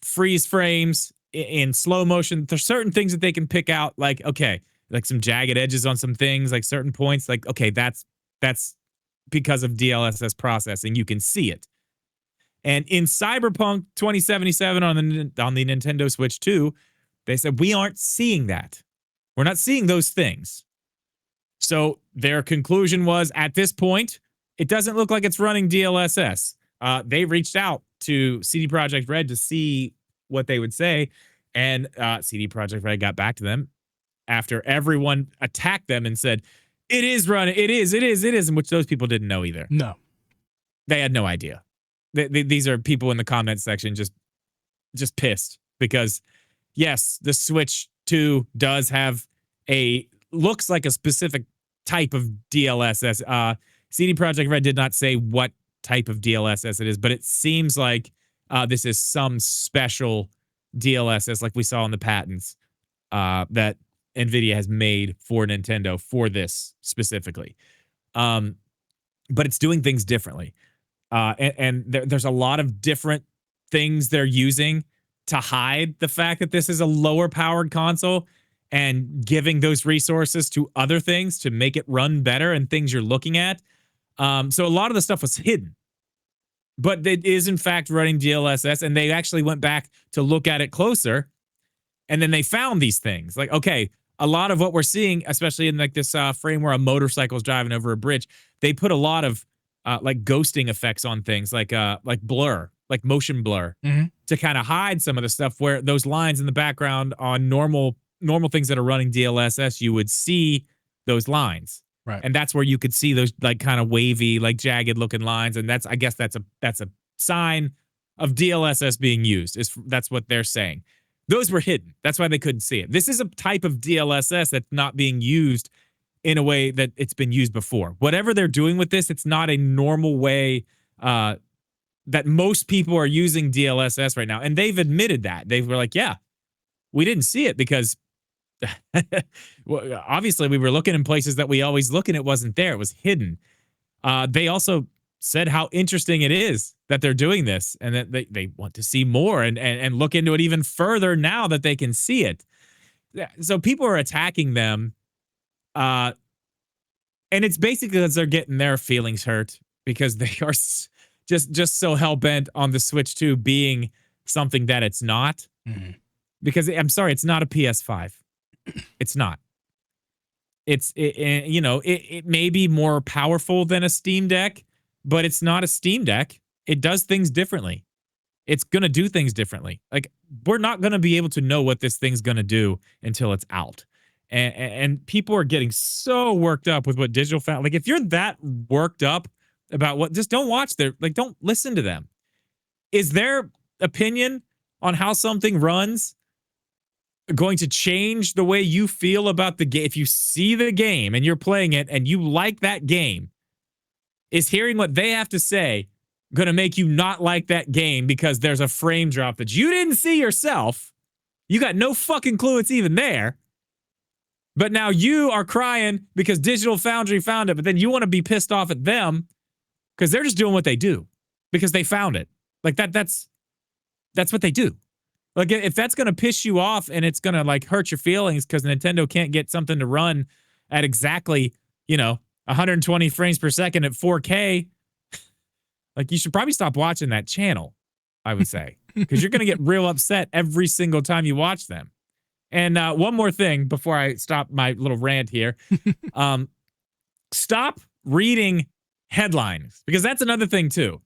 freeze frames, in slow motion. There's certain things that they can pick out, like, okay, like some jagged edges on some things, like certain points, like, okay, that's because of DLSS processing. You can see it. And in Cyberpunk 2077 on the Nintendo Switch 2, they said, we aren't seeing that. We're not seeing those things. So their conclusion was, at this point, it doesn't look like it's running DLSS. They reached out to CD Projekt Red to see what they would say, and CD Projekt Red got back to them after everyone attacked them and said, it is running, it is, and which those people didn't know either. No. They had no idea. These are people in the comment section just pissed because, yes, the Switch 2 does have looks like a specific type of DLSS. CD Projekt Red did not say what type of DLSS it is, but it seems like this is some special DLSS like we saw in the patents that NVIDIA has made for Nintendo for this specifically. But it's doing things differently. And there's a lot of different things they're using to hide the fact that this is a lower powered console and giving those resources to other things to make it run better and things you're looking at. So a lot of the stuff was hidden. But it is, in fact, running DLSS, and they actually went back to look at it closer, and then they found these things. Like, okay, a lot of what we're seeing, especially in like this frame where a motorcycle's driving over a bridge, they put a lot of like ghosting effects on things, like blur, like motion blur, to kind of hide some of the stuff where those lines in the background on normal things that are running DLSS, you would see those lines. Right. And that's where you could see those like kind of wavy, like jagged looking lines. And I guess that's a sign of DLSS being used. That's what they're saying. Those were hidden. That's why they couldn't see it. This is a type of DLSS that's not being used in a way that it's been used before. Whatever they're doing with this, it's not a normal way that most people are using DLSS right now. And they've admitted that. They were like, yeah, we didn't see it because well, obviously we were looking in places that we always look and it wasn't there. It was hidden. They also said how interesting it is that they're doing this and that they want to see more and look into it even further now that they can see it. So people are attacking them. And it's basically because they're getting their feelings hurt because they are just so hell-bent on the Switch 2 being something that it's not. Mm-hmm. Because I'm sorry, it's not a PS5. It's not. It may be more powerful than a Steam Deck, but it's not a Steam Deck. It does things differently. It's going to do things differently. Like, we're not going to be able to know what this thing's going to do until it's out. And people are getting so worked up with what Digital Foundry. Like, if you're that worked up about what, just don't watch don't listen to them. Is their opinion on how something runs going to change the way you feel about the game? If you see the game and you're playing it and you like that game, is hearing what they have to say going to make you not like that game because there's a frame drop that you didn't see yourself? You got no fucking clue it's even there. But now you are crying because Digital Foundry found it, but then you want to be pissed off at them because they're just doing what they do because they found it. Like that's what they do. Like if that's going to piss you off and it's going to like hurt your feelings because Nintendo can't get something to run at exactly, 120 frames per second at 4K, like you should probably stop watching that channel, I would say, because you're going to get real upset every single time you watch them. And one more thing before I stop my little rant here. Stop reading headlines, because that's another thing too.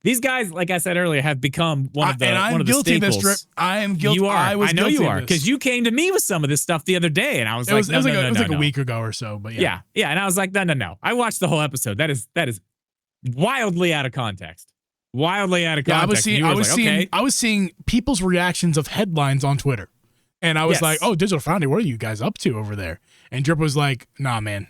These guys, like I said earlier, have become one of the staples. I am guilty. You are. I know you are, because because you came to me with some of this stuff the other day, and I was it was like, like a week ago or so. But yeah, and I was like, no. I watched the whole episode. That is wildly out of context. Wildly out of context. Yeah, I was seeing people's reactions of headlines on Twitter. And I was like, oh, Digital Foundry, what are you guys up to over there? And Drip was like, nah, man.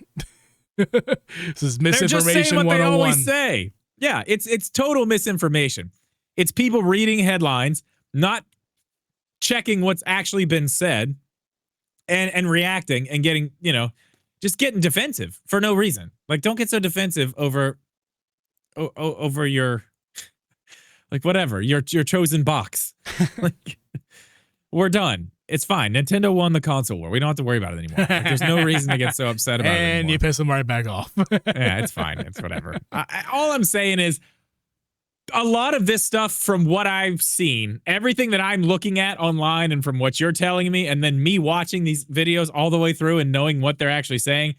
This is misinformation. They're just saying what they 101. always say. Yeah, it's total misinformation. It's people reading headlines, not checking what's actually been said, and reacting and getting, just getting defensive for no reason. Like, don't get so defensive over your, like, whatever, your chosen box. Like, we're done. It's fine. Nintendo won the console war. We don't have to worry about it anymore. Like, there's no reason to get so upset about it anymore. And you piss them right back off. Yeah, it's fine. It's whatever. All I'm saying is a lot of this stuff, from what I've seen, everything that I'm looking at online and from what you're telling me, and then me watching these videos all the way through and knowing what they're actually saying,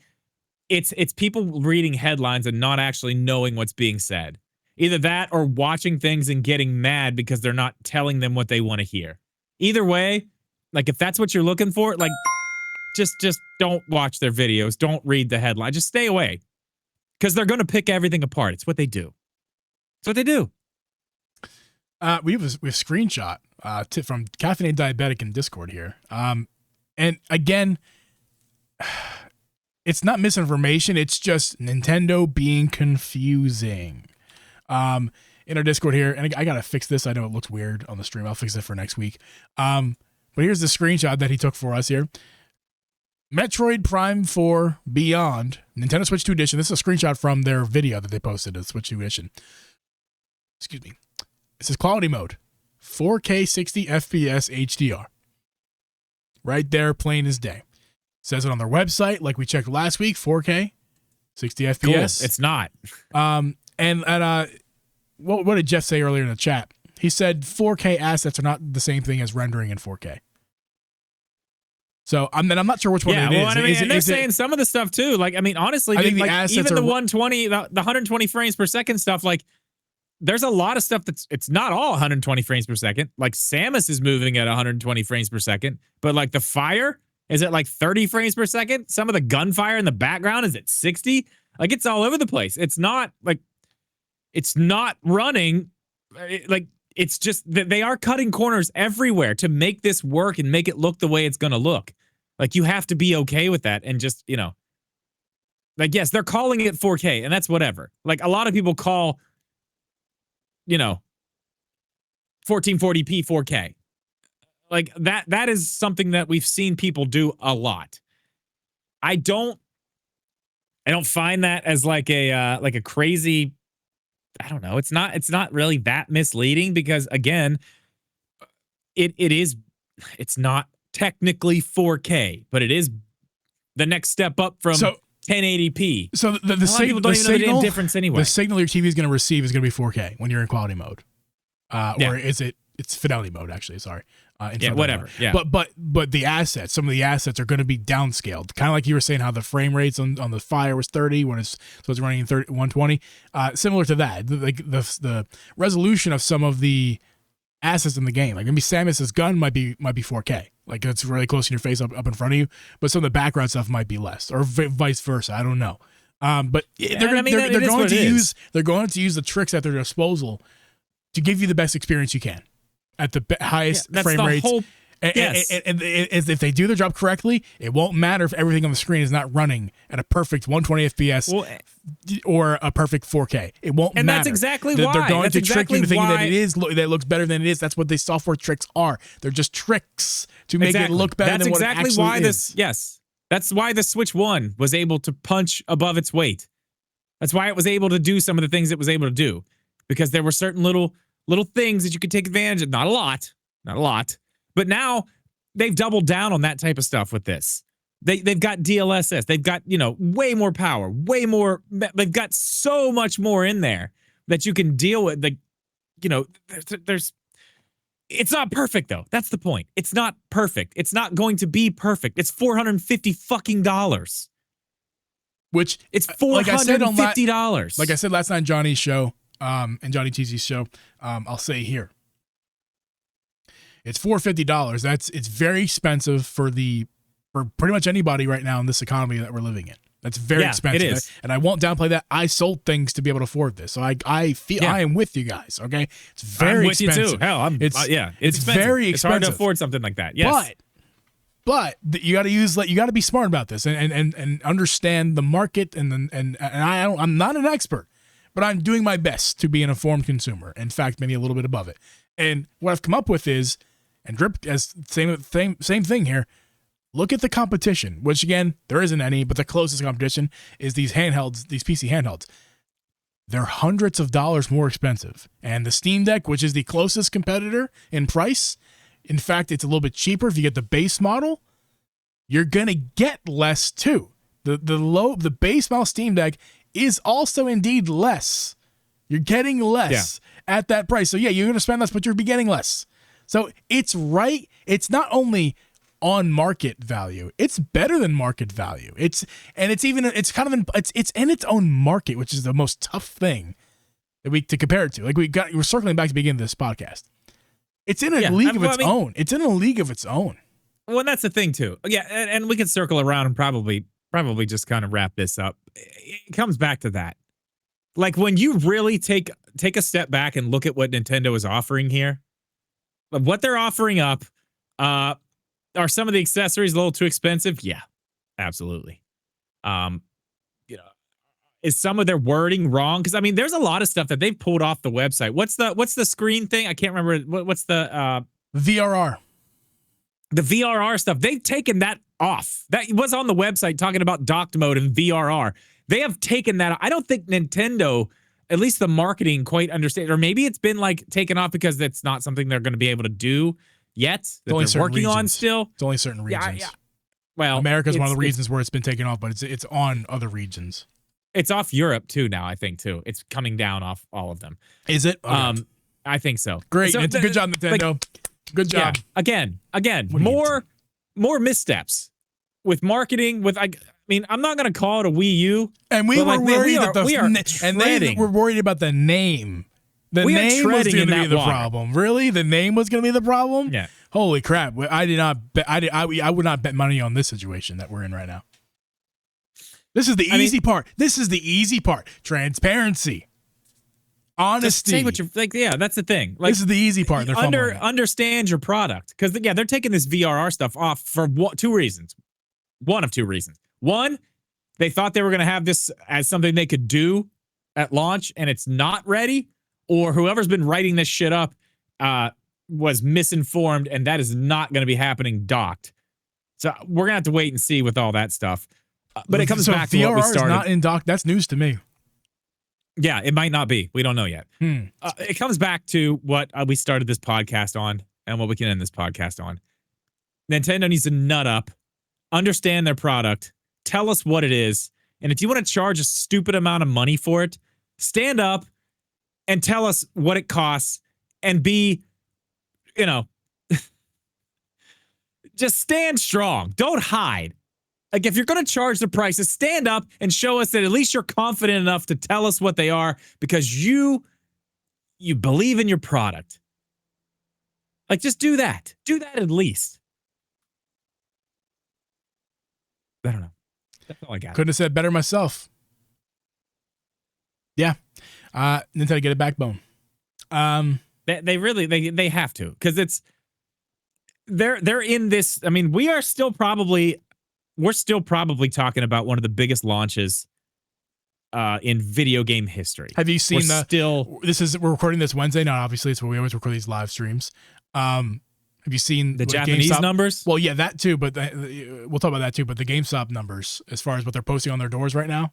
it's people reading headlines and not actually knowing what's being said. Either that or watching things and getting mad because they're not telling them what they want to hear. Either way, like, if that's what you're looking for, like, just don't watch their videos. Don't read the headline. Just stay away, because they're going to pick everything apart. It's what they do. It's what they do. We have a screenshot from Caffeinated Diabetic in Discord here. And again, it's not misinformation. It's just Nintendo being confusing. In our Discord here, and I gotta fix this. I know it looks weird on the stream. I'll fix it for next week. But here's the screenshot that he took for us here. Metroid Prime 4 Beyond, Nintendo Switch 2 Edition. This is a screenshot from their video that they posted, the Switch 2 Edition. Excuse me. This is quality mode. 4K 60 FPS HDR. Right there, plain as day. Says it on their website, like we checked last week, 4K 60 FPS. Cool. It's not. What did Jeff say earlier in the chat? He said 4K assets are not the same thing as rendering in 4K. So I'm not sure which one it is. Well, I mean, they're saying some of the stuff too. Like, I mean, honestly, I think the like, assets even are, the 120, the 120 frames per second stuff, like, there's a lot of stuff it's not all 120 frames per second. Like, Samus is moving at 120 frames per second, but like the fire is at like 30 frames per second. Some of the gunfire in the background is at 60. Like, it's all over the place. It's not like, it's not running like, it's just that they are cutting corners everywhere to make this work and make it look the way it's going to look. Like, you have to be okay with that and just, like, yes, they're calling it 4K, and that's whatever. Like, a lot of people call, 1440p 4K. Like, that is something that we've seen people do a lot. I don't find that as like a crazy, I don't know. It's not really that misleading, because again, it's not technically 4K, but it is the next step up from 1080p. So the signal, don't even know the damn difference anyway. The signal your TV is going to receive is going to be 4K when you're in quality mode, or is it? It's fidelity mode, actually. Sorry. Whatever. Mode. Yeah. But the assets, some of the assets are going to be downscaled. Kind of like you were saying how the frame rates on the Fire was 30 so it's running in 120. Similar to that, the resolution of some of the assets in the game, like maybe Samus's gun might be 4K, like it's really close in your face up in front of you, but some of the background stuff might be less, or vice versa. I don't know. But they're going to use the tricks at their disposal to give you the best experience you can at the highest frame rates. And if they do their job correctly, it won't matter if everything on the screen is not running at a perfect 120 FPS or a perfect 4K. It won't matter. And that's exactly why. They're going to trick you into thinking that it looks better than it is. That's what the software tricks are. They're just tricks to make it look better than what it actually is. That's why the Switch 1 was able to punch above its weight. That's why it was able to do some of the things it was able to do, because there were certain little things that you could take advantage of. Not a lot, but now they've doubled down on that type of stuff with this. They've got DLSS. They've got, way more power, way more. They've got so much more in there that you can deal with. There's. It's not perfect though. That's the point. It's not perfect. It's not going to be perfect. It's $450 fucking dollars. Which it's $450. Like I said last night on Johnny's show, and Johnny TZ's show, I'll say here, it's $450. It's very expensive for pretty much anybody right now in this economy that we're living in. That's very expensive. It is. And I won't downplay that. I sold things to be able to afford this. So I feel I am with you guys, okay? It's very expensive. I'm with you too. Hell, it's very expensive. It's hard to afford something like that. Yes. But you got to be smart about this and understand the market I'm not an expert, but I'm doing my best to be an informed consumer. In fact, maybe a little bit above it. And what I've come up with is, and Drip as same thing here. Look at the competition, which again, there isn't any, but the closest competition is these handhelds, these PC handhelds. They're hundreds of dollars more expensive. And the Steam Deck, which is the closest competitor in price, in fact, it's a little bit cheaper if you get the base model. You're going to get less too. The base model Steam Deck is also indeed less. You're getting less at that price. So yeah, you're going to spend less, but you're be getting less. So it's right. It's not only on market value, it's better than market value. It's in its own market, which is the most tough thing to compare it to. Like we're circling back to the beginning of this podcast. It's in a league of its own. It's in a league of its own. Well, that's the thing too. Yeah, and we can circle around and probably just kind of wrap this up. It comes back to that. Like when you really take a step back and look at what Nintendo is offering here, what they're offering up, are some of the accessories a little too expensive? Yeah, absolutely. Is some of their wording wrong? Because I mean, there's a lot of stuff that they've pulled off the website. What's the screen thing? I can't remember. What's the VRR? The VRR stuff. They've taken that off. That was on the website talking about docked mode and VRR. They have taken that. I don't think Nintendo, at least the marketing, quite understand, or maybe it's been like taken off because it's not something they're going to be able to do yet, that they're working on still. It's only certain regions. Yeah. Well, America's one of the reasons where it's been taken off, but it's on other regions. It's off Europe too now, I think too. It's coming down off all of them. Is it? Okay. I think so. Great. So, good job, Nintendo. Good job. Yeah, again, more missteps with marketing. I'm not going to call it a Wii U. And we were worried they were worried about the name. The name was going to be the problem. Really? The name was going to be the problem? Yeah. Holy crap. I did not bet. I would not bet money on this situation that we're in right now. This is the easy part. This is the easy part. Transparency. Honesty. Just say what you're like. Yeah, that's the thing. Like, this is the easy part. Understand your product. Because they're taking this VRR stuff off for two reasons. One of two reasons. One, they thought they were going to have this as something they could do at launch, and it's not ready. Or whoever's been writing this shit up was misinformed, and that is not going to be happening docked. So we're going to have to wait and see with all that stuff. But it comes back to what we started. VRR is not in dock. That's news to me. Yeah, it might not be. We don't know yet. It comes back to what we started this podcast on and what we can end this podcast on. Nintendo needs to nut up, understand their product, tell us what it is, and if you want to charge a stupid amount of money for it, stand up and tell us what it costs and be, just stand strong. Don't hide. Like, if you're going to charge the prices, stand up and show us that at least you're confident enough to tell us what they are because you believe in your product. Like, just do that. Do that at least. I don't know. That's all I got. Couldn't have said better myself. Yeah. Nintendo get a backbone. They really have to, because they're in this. I mean, we're still probably talking about one of the biggest launches in video game history. Have you seen we're recording this Wednesday? Now, obviously, it's where we always record these live streams. Have you seen The like, Japanese GameStop numbers? Well, yeah, that too, but we'll talk about that too. But the GameStop numbers, as far as what they're posting on their doors right now,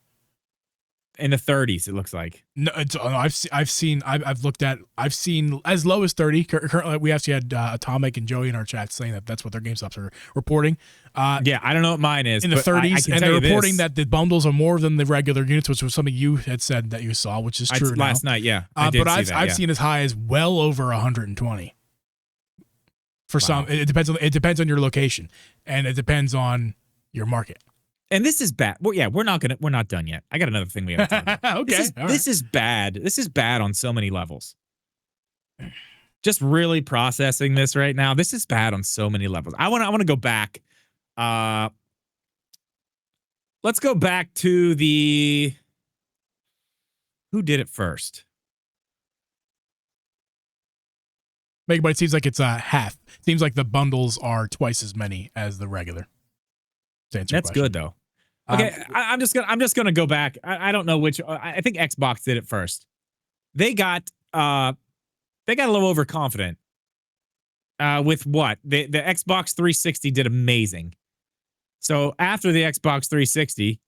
In the 30s, it looks like. no, I've looked at, I've seen as low as 30. Currently, we actually had Atomic and Joey in our chat saying that that's what their GameStops are reporting. Yeah, I don't know what mine is. In the but I 30s, can and tell they're you reporting this. that the bundles are more than the regular units, which was something you had said that you saw, which is true Last now. night, yeah. I did But see I've that, yeah. seen as high as well over 120. For some, Wow. it depends on your location, and it depends on your market. And this is bad. Well, yeah, we're not done yet. I got another thing we have to talk about. Okay, This is bad. This is bad on so many levels. Just really processing this right now. This is bad on so many levels. I want to go back. Let's go back to who did it first? But it seems like it's half. Seems like the bundles are twice as many as the regular. That's good though. Okay, I'm just gonna go back. I don't know which. I think Xbox did it first. They got a little overconfident. With what the Xbox 360 did amazing. So after the Xbox 360,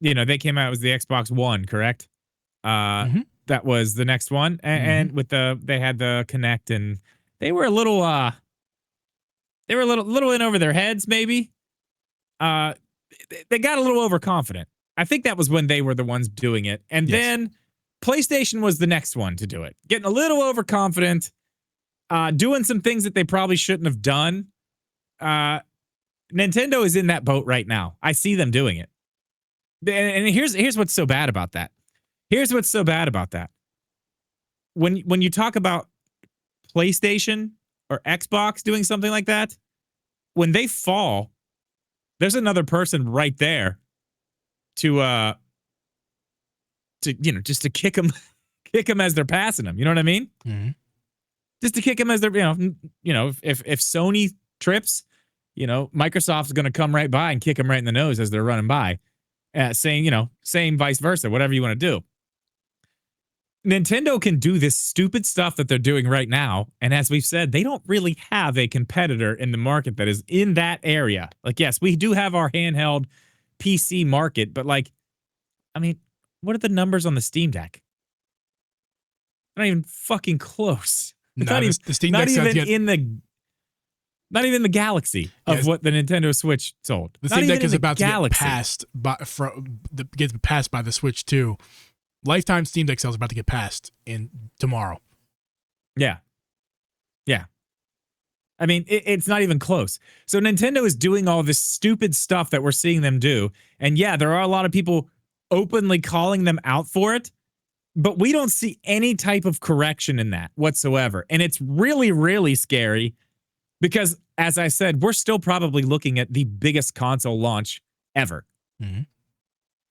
they came out as the Xbox One, correct? That was the next one, and with they had the Kinect, and they were a little in over their heads, maybe. They got a little overconfident. I think that was when they were the ones doing it, and then PlayStation was the next one to do it, getting a little overconfident, doing some things that they probably shouldn't have done. Nintendo is in that boat right now. I see them doing it, and here's what's so bad about that. Here's what's so bad about that. When you talk about PlayStation or Xbox doing something like that, when they fall, there's another person right there to just to kick them as they're passing them. You know what I mean? Mm-hmm. Just to kick them as they're if Sony trips, Microsoft's going to come right by and kick them right in the nose as they're running by, same vice versa, whatever you want to do. Nintendo can do this stupid stuff that they're doing right now. And as we've said, they don't really have a competitor in the market that is in that area. Like, yes, we do have our handheld PC market, but what are the numbers on the Steam Deck? Not even fucking close. No, not even, the Steam not Deck even in the galaxy of what the Nintendo Switch sold. The Steam Deck is about to get passed by the Switch 2. Lifetime Steam Deck sales are about to get passed in tomorrow. Yeah. I mean, it's not even close. So Nintendo is doing all this stupid stuff that we're seeing them do. And yeah, there are a lot of people openly calling them out for it, but we don't see any type of correction in that whatsoever. And it's really, really scary because, as I said, we're still probably looking at the biggest console launch ever. Mm-hmm.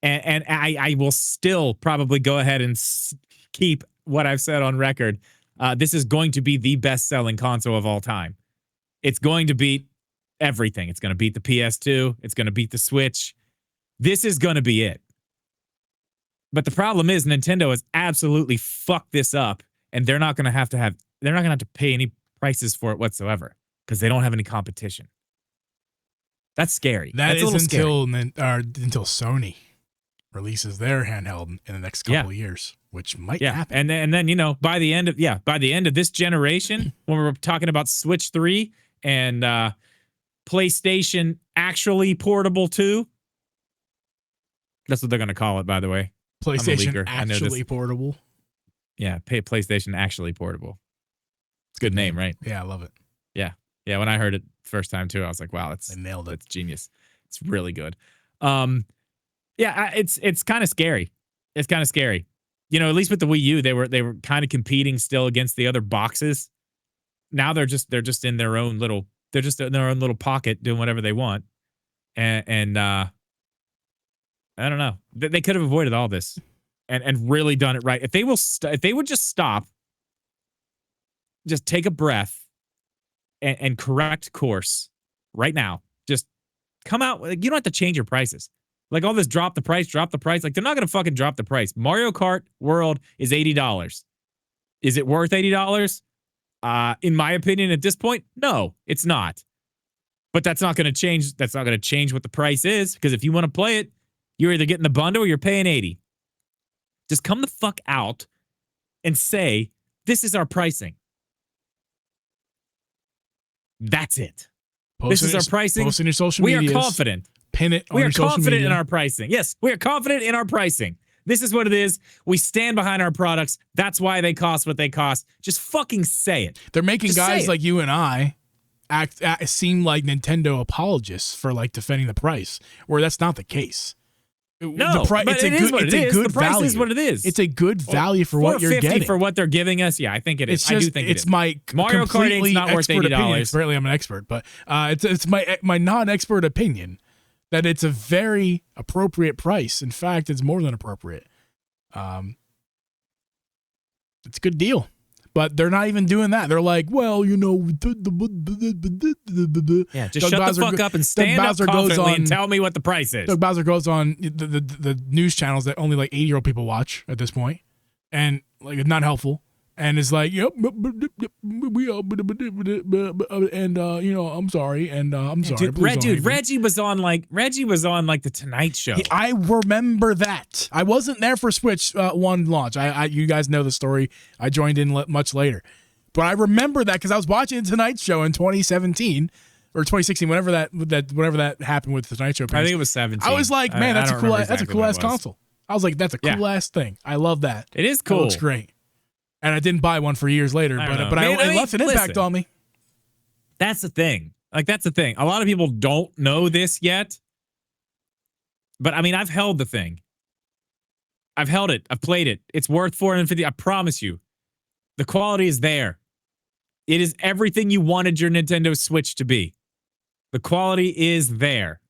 And I will still probably go ahead and keep what I've said on record. This is going to be the best-selling console of all time. It's going to beat everything. It's going to beat the PS2. It's going to beat the Switch. This is going to be it. But the problem is Nintendo has absolutely fucked this up, and they're not going to have to pay any prices for it whatsoever because they don't have any competition. That's scary. That's until Sony releases their handheld in the next couple of years, which might happen. And then by the end of this generation, when we're talking about Switch 3 and PlayStation actually portable 2, that's what they're going to call it, by the way. PlayStation actually portable. Yeah, PlayStation actually portable. It's a good name, right? Yeah, I love it. Yeah, when I heard it first time too, I was like, wow, they nailed it. It's genius. It's really good. It's kind of scary. It's kind of scary. At least with the Wii U, they were kind of competing still against the other boxes. Now they're just in their own little pocket doing whatever they want. And I don't know. They could have avoided all this and really done it right. If they would just stop, just take a breath and correct course right now. Just come out. You don't have to change your prices. Like all this drop the price. Like they're not going to fucking drop the price. Mario Kart World is $80. Is it worth $80? In my opinion, at this point, no, it's not. But that's not going to change. That's not going to change what the price is, because if you want to play it, you're either getting the bundle or you're paying $80. Just come the fuck out and say, this is our pricing. That's it. This is our pricing. Post in your social media. medias. We are confident. Pin it on We your are social confident media. in our pricing. Yes, we are confident in our pricing. This is what it is. We stand behind our products. That's why they cost what they cost. Just fucking say it. They're making Just guys say it. like you and I seem like Nintendo apologists for like defending the price, where that's not the case. No, but it is what it is. The price is what it is. It's a good value for what you're getting. For what they're giving us, yeah, I think it is. I do think it's my Mario Kart 8's completely not worth expert $80. opinion. Apparently, I'm an expert, but it's my non-expert opinion that it's a very appropriate price. In fact, it's more than appropriate. It's a good deal. But they're not even doing that. They're like, well, you know, yeah, just shut the fuck up and stand up confidently and tell me what the price is. Doug Bowser goes on the news channels that only like 80-year-old people watch at this point, and like it's not helpful. And it's like, yep, we and you know, I'm sorry, and I'm sorry. Reggie was on like the Tonight Show. I remember that. I wasn't there for Switch 1 launch. You guys know the story. I joined in much later, but I remember that because I was watching the Tonight Show in 2017 or 2016, whenever that happened with the Tonight Show. I think it was 17. I was like, man, that's a cool ass console. I was like, that's a cool ass thing. I love that. It is cool. It looks great. And I didn't buy one for years later, but it left an impact on me. That's the thing. Like, that's the thing. A lot of people don't know this yet. But, I mean, I've held the thing. I've held it. I've played it. It's worth $450. I promise you. The quality is there. It is everything you wanted your Nintendo Switch to be. The quality is there.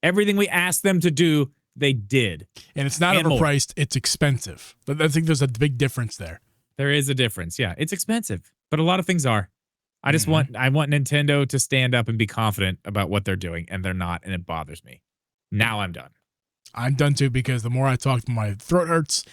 Everything we asked them to do, they did. And it's not overpriced. It's expensive. But I think there's a big difference there. There is a difference. Yeah, it's expensive, but a lot of things are. I just want Nintendo to stand up and be confident about what they're doing, and they're not, and it bothers me. Now I'm done. I'm done too, because the more I talk, my throat hurts.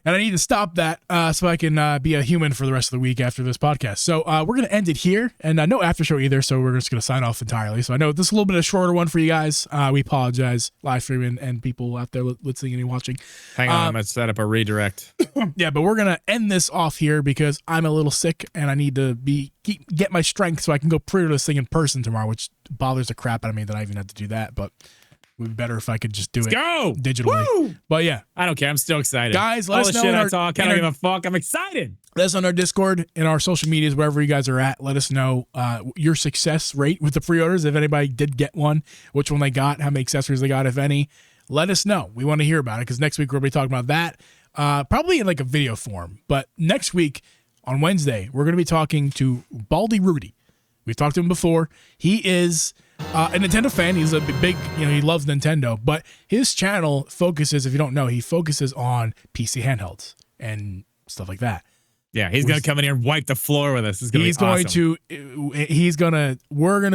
And I need to stop that so I can be a human for the rest of the week after this podcast. So we're going to end it here, and no after show either, so we're just going to sign off entirely. So I know this is a little bit of a shorter one for you guys. We apologize, live streaming and people out there listening and watching. Hang on, I'm going to set up a redirect. Yeah, but we're going to end this off here because I'm a little sick, and I need to get my strength so I can go pre-order this thing in person tomorrow, which bothers the crap out of me that I even have to do that, but it would be better if I could just do it digitally. Woo! But yeah. I don't care. I'm still excited. Guys, let all us the know shit I talk. I don't give a fuck. I'm excited. Let us on our Discord, in our social medias, wherever you guys are at. Let us know your success rate with the pre-orders. If anybody did get one, which one they got, how many accessories they got, if any. Let us know. We want to hear about it, because next week we're going to be talking about that, probably in like a video form. But next week on Wednesday, we're going to be talking to Baldy Rudy. We've talked to him before. He is a Nintendo fan. He's a big, he loves Nintendo, but his channel focuses, if you don't know, he focuses on PC handhelds and stuff like that. Yeah, he's going to come in here and wipe the floor with us. We're going to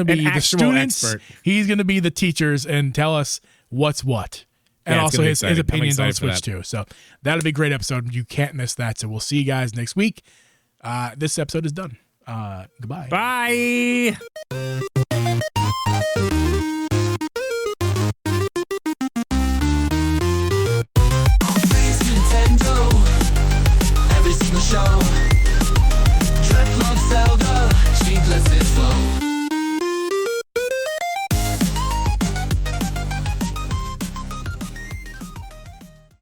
be the students. Expert. He's going to be the teachers and tell us what's what. And also his opinions on Switch too. So that'll be a great episode. You can't miss that. So we'll see you guys next week. This episode is done. Goodbye. Bye.